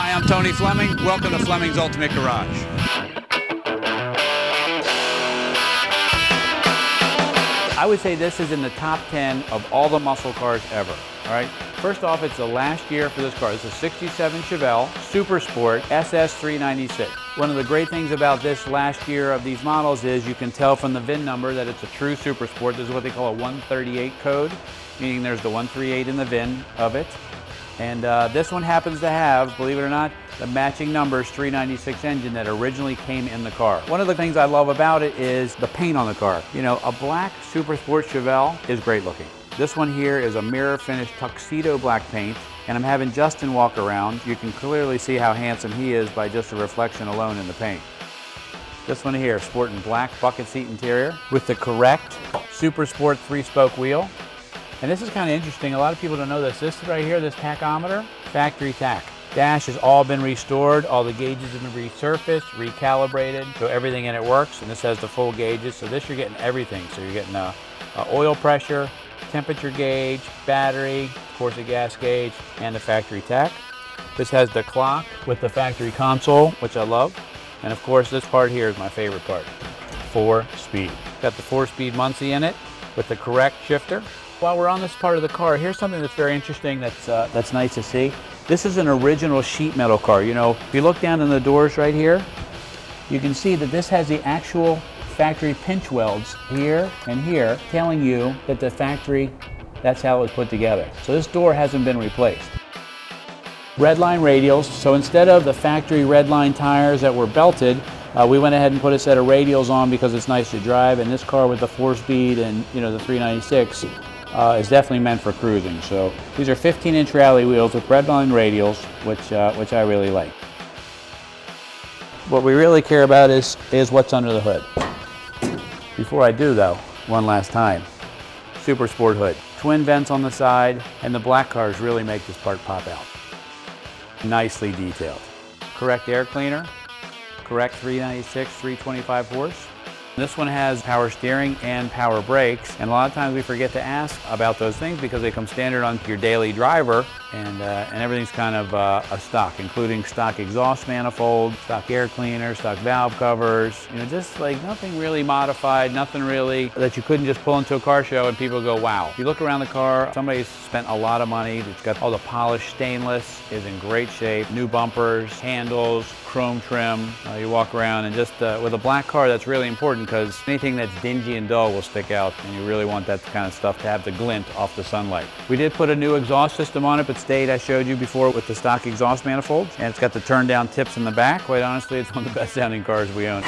Hi, I'm Tony Fleming. Welcome to Fleming's Ultimate Garage. I would say this is in the top 10 of all the muscle cars ever. All right. First off, it's the last year for this car. This is a 67 Chevelle Super Sport SS 396. One of the great things about this last year of these models is you can tell from the VIN number that it's a true Super Sport. This is what they call a 138 code, meaning there's the 138 in the VIN of it. And this one happens to have, believe it or not, the matching numbers 396 engine that originally came in the car. One of the things I love about it is the paint on the car. You know, a black Super Sport Chevelle is great looking. This one here is a mirror finished tuxedo black paint, and I'm having Justin walk around. You can clearly see how handsome he is by just the reflection alone in the paint. This one here, sporting black bucket seat interior with the correct Super Sport 3-spoke wheel. And this is kind of interesting. A lot of people don't know this. This right here, this tachometer, factory tach. Dash has all been restored. All the gauges have been resurfaced, recalibrated, so everything in it works. And this has the full gauges. So this, you're getting everything. So you're getting oil pressure, temperature gauge, battery, of course a gas gauge, and the factory tach. This has the clock with the factory console, which I love. And of course, this part here is my favorite part, 4-speed. Got the 4-speed Muncie in it with the correct shifter. While we're on this part of the car, here's something that's very interesting that's nice to see. This is an original sheet metal car. You know, if you look down in the doors right here, you can see that this has the actual factory pinch welds here and here, telling you that the factory, that's how it was put together. So this door hasn't been replaced. Redline radials, so instead of the factory Redline tires that were belted, we went ahead and put a set of radials on because it's nice to drive, and this car with the 4-speed and the 396 is definitely meant for cruising. So these are 15-inch rally wheels with Redline radials, which I really like. What we really care about is what's under the hood. Before I do though, one last time, Super Sport hood. Twin vents on the side, and the black cars really make this part pop out. Nicely detailed. Correct air cleaner, correct 396, 325 horse. This one has power steering and power brakes, and a lot of times we forget to ask about those things because they come standard on your daily driver, and everything's kind of a stock, including stock exhaust manifold, stock air cleaner, stock valve covers, just like nothing really modified, nothing really that you couldn't just pull into a car show and people go, wow. If you look around the car, somebody's spent a lot of money. It's got all the polished stainless, is in great shape, new bumpers, handles, chrome trim. You walk around and just with a black car, that's really important because anything that's dingy and dull will stick out, and you really want that kind of stuff to have the glint off the sunlight. We did put a new exhaust system on it, but stayed, I showed you before, with the stock exhaust manifolds, and it's got the turn down tips in the back. Quite honestly, it's one of the best sounding cars we own.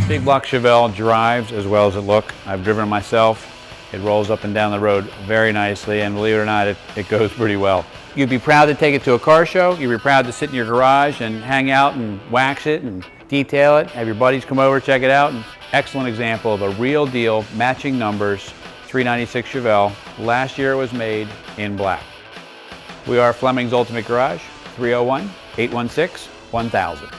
Big block Chevelle drives as well as it looks. I've driven it myself. It rolls up and down the road very nicely, and believe it or not, it goes pretty well. You'd be proud to take it to a car show. You'd be proud to sit in your garage and hang out and wax it and detail it. Have your buddies come over, check it out. An excellent example of a real deal, matching numbers, 396 Chevelle. Last year it was made in black. We are Fleming's Ultimate Garage, 301-816-1000.